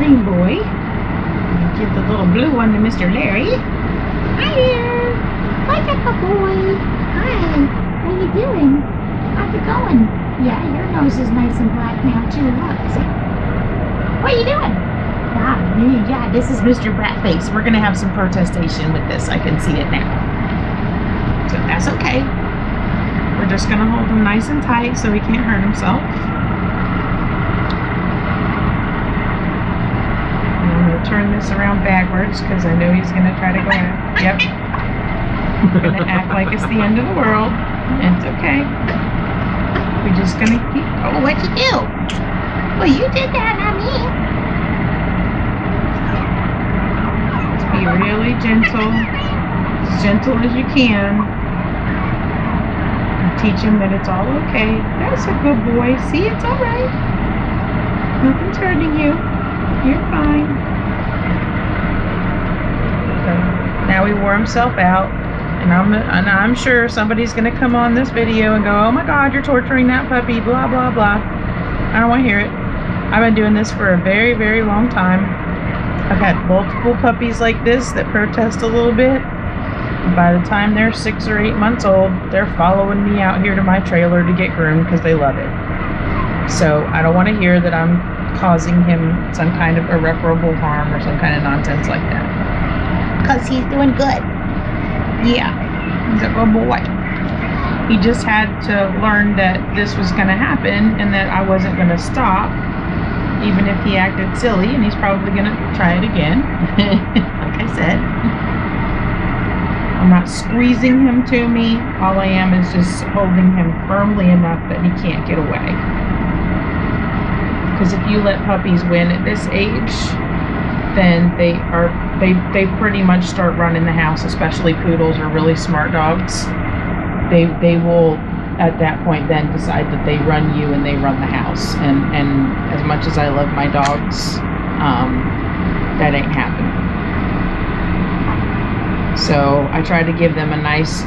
green boy. Give the little blue one to Mr. Larry. Hi there. What's up, boy? Hi. How you doing? How's it going? Yeah, your nose is nice and black now too. Look, see? What are you doing? Yeah, this is Mr. Bratface. We're gonna have some protestation with this. I can see it now. So that's okay. We're just gonna hold him nice and tight so he can't hurt himself. Turn this around backwards because I know he's gonna try to go out. Yep. We're gonna act like it's the end of the world. It's okay. We're just gonna keep. Oh, what'd you do? Well, you did that, not me. Just be really gentle, as gentle as you can. And teach him that it's all okay. That's a good boy. See, it's all right. Nothing's hurting you. You're fine. Now he wore himself out, and I'm sure somebody's gonna come on this video and go, oh my god, you're torturing that puppy, blah blah blah. I don't want to hear it. I've been doing this for a very, very long time. I've had multiple puppies like this that protest a little bit. And by the time they're 6 or 8 months old, they're following me out here to my trailer to get groomed because they love it. So I don't want to hear that I'm causing him some kind of irreparable harm or some kind of nonsense like that. Because he's doing good. Yeah, he's a good boy. He just had to learn that this was going to happen and that I wasn't going to stop, even if he acted silly, and he's probably going to try it again. Like I said. I'm not squeezing him to me. All I am is just holding him firmly enough that he can't get away. Because if you let puppies win at this age, then they pretty much start running the house, especially poodles or really smart dogs. They will at that point then decide that they run you and they run the house. And as much as I love my dogs, that ain't happening. So I try to give them a nice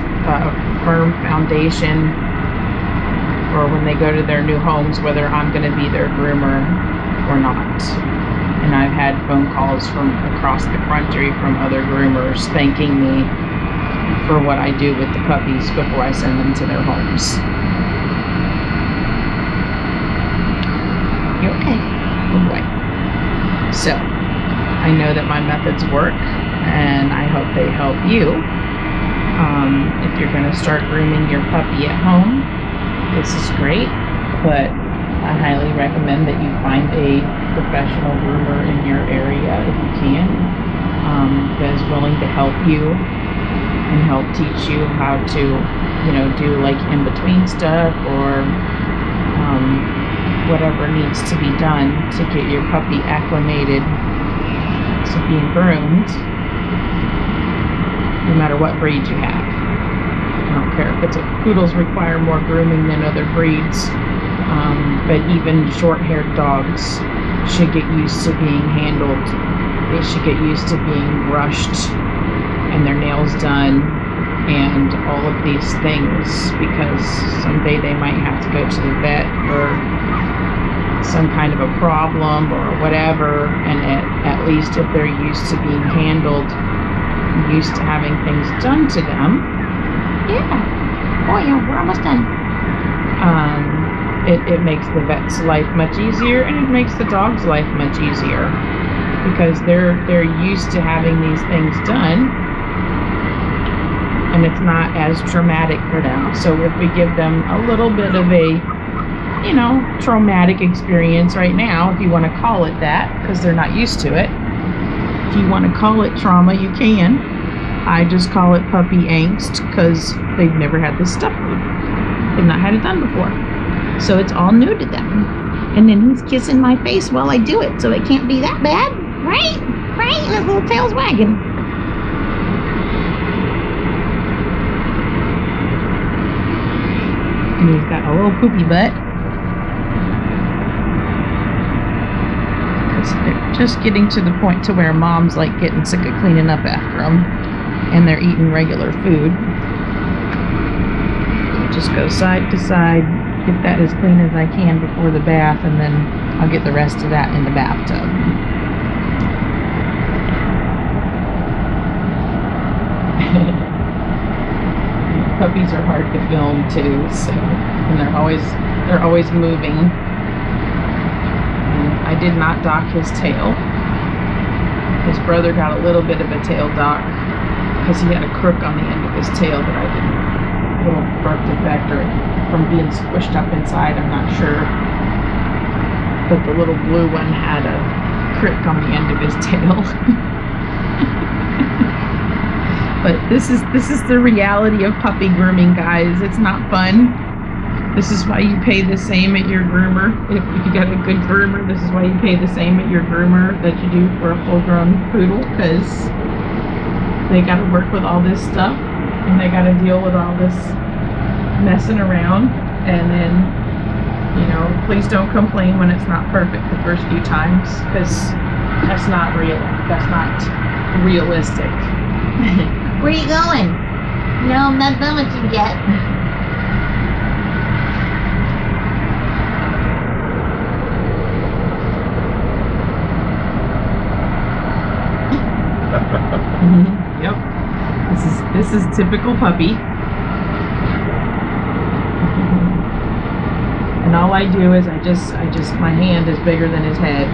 firm foundation for when they go to their new homes, whether I'm going to be their groomer or not. And I've had phone calls from across the country from other groomers thanking me for what I do with the puppies before I send them to their homes. You okay? Good boy. So, I know that my methods work, and I hope they help you. If you're going to start grooming your puppy at home, this is great, but I highly recommend that you find a professional groomer in your area if you can, that is willing to help you and help teach you how to, do like in-between stuff or whatever needs to be done to get your puppy acclimated to being groomed, no matter what breed you have. I don't care if poodles require more grooming than other breeds. But even short-haired dogs should get used to being handled. They should get used to being brushed and their nails done and all of these things, because someday they might have to go to the vet for some kind of a problem or whatever, and at least if they're used to being handled, used to having things done to them. Yeah. Oh yeah, we're almost done. It makes the vet's life much easier, and it makes the dog's life much easier, because they're used to having these things done, and it's not as traumatic for them. So if we give them a little bit of a, traumatic experience right now, if you want to call it that, because they're not used to it. If you want to call it trauma, you can. I just call it puppy angst, because they've never had this stuff. They've not had it done before. So it's all new to them. And then he's kissing my face while I do it, so it can't be that bad, right? Right? And his little tail's wagging. And he's got a little poopy butt. Because they're just getting to the point to where mom's like getting sick of cleaning up after them, and they're eating regular food. So just go side to side. Get that as clean as I can before the bath, and then I'll get the rest of that in the bathtub. puppies are hard to film too, so, and they're always moving. And I did not dock his tail. His brother got a little bit of a tail dock because he had a crook on the end of his tail that I didn't. A little birth defect or from being squished up inside, I'm not sure. But the little blue one had a crick on the end of his tail. But this is the reality of puppy grooming, guys. It's not fun. This is why you pay the same at your groomer. If you got a good groomer, this is why you pay the same at your groomer that you do for a full-grown poodle, because they got to work with all this stuff and they got to deal with all this messing around. And then, you know, please don't complain when it's not perfect the first few times, because that's not real. That's not realistic. Where are you going? No, I'm not done with you yet. Yep. This is typical puppy. And all I do is I just my hand is bigger than his head,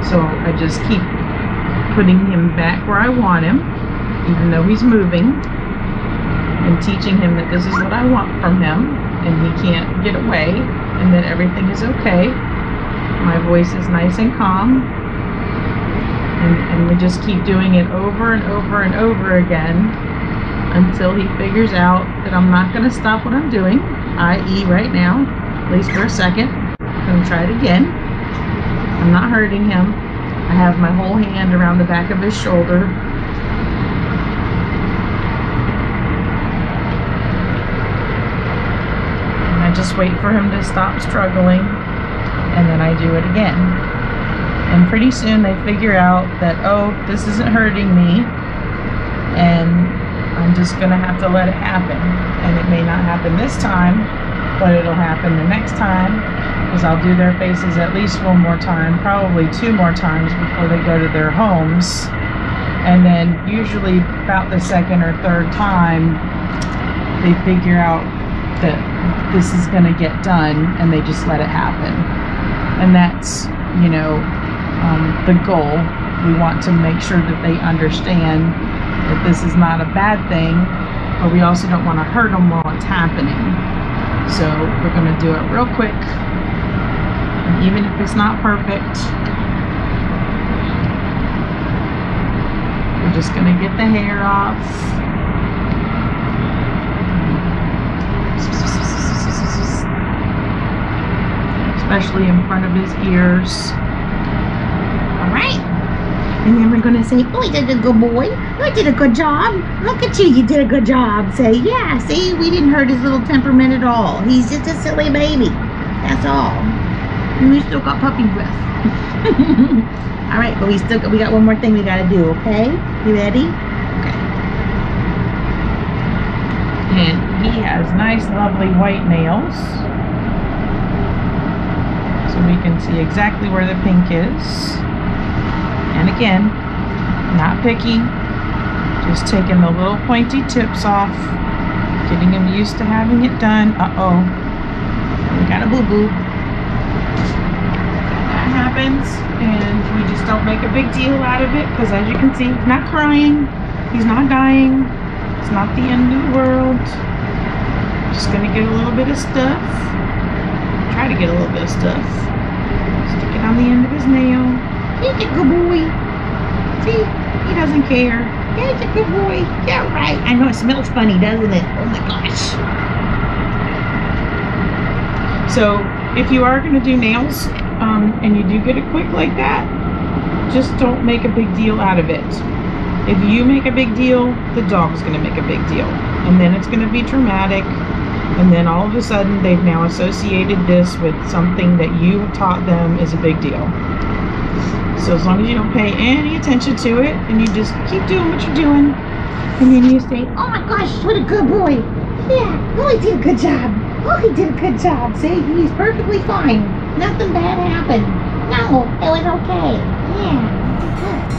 so I just keep putting him back where I want him, even though he's moving, and teaching him that this is what I want from him, and he can't get away, and that everything is okay. My voice is nice and calm. And we just keep doing it over and over and over again until he figures out that I'm not going to stop what I'm doing, i.e. right now, at least for a second. I'm going to try it again. I'm not hurting him. I have my whole hand around the back of his shoulder. And I just wait for him to stop struggling, and then I do it again. And pretty soon they figure out that, oh, this isn't hurting me, and I'm just gonna have to let it happen. And it may not happen this time, but it'll happen the next time, because I'll do their faces at least one more time, probably 2 more times before they go to their homes. And then usually about the 2nd or 3rd time, they figure out that this is gonna get done, and they just let it happen. And that's, you know, the goal. We want to make sure that they understand that this is not a bad thing, but we also don't want to hurt them while it's happening. So we're going to do it real quick, and even if it's not perfect, we're just going to get the hair off. Especially in front of his ears. Alright. And then we're going to say, oh, you did a good boy. You did a good job. Look at you. You did a good job. Say, yeah, see, we didn't hurt his little temperament at all. He's just a silly baby. That's all. And we still got puppy breath. Alright, but we got one more thing we got to do, okay? You ready? Okay. And he has nice, lovely white nails. So we can see exactly where the pink is. And again, not picky, just taking the little pointy tips off, getting him used to having it done. Uh-oh, we got a boo-boo. That happens, and we just don't make a big deal out of it, because as you can see, he's not crying, he's not dying, it's not the end of the world. Just gonna get a little bit of stuff, try to get a little bit of stuff, stick it on the end of his nail. He's a good boy. See, he doesn't care. He's a good boy. Yeah, right. I know it smells funny, doesn't it? Oh my gosh. So, if you are going to do nails, and you do get it quick like that, just don't make a big deal out of it. If you make a big deal, the dog's going to make a big deal. And then it's going to be traumatic. And then all of a sudden, they've now associated this with something that you have taught them is a big deal. So as long as you don't pay any attention to it, and you just keep doing what you're doing, and then you say, oh my gosh, what a good boy. Yeah, oh, he did a good job. Oh, he did a good job. See, he's perfectly fine. Nothing bad happened. No, it was okay. Yeah, good.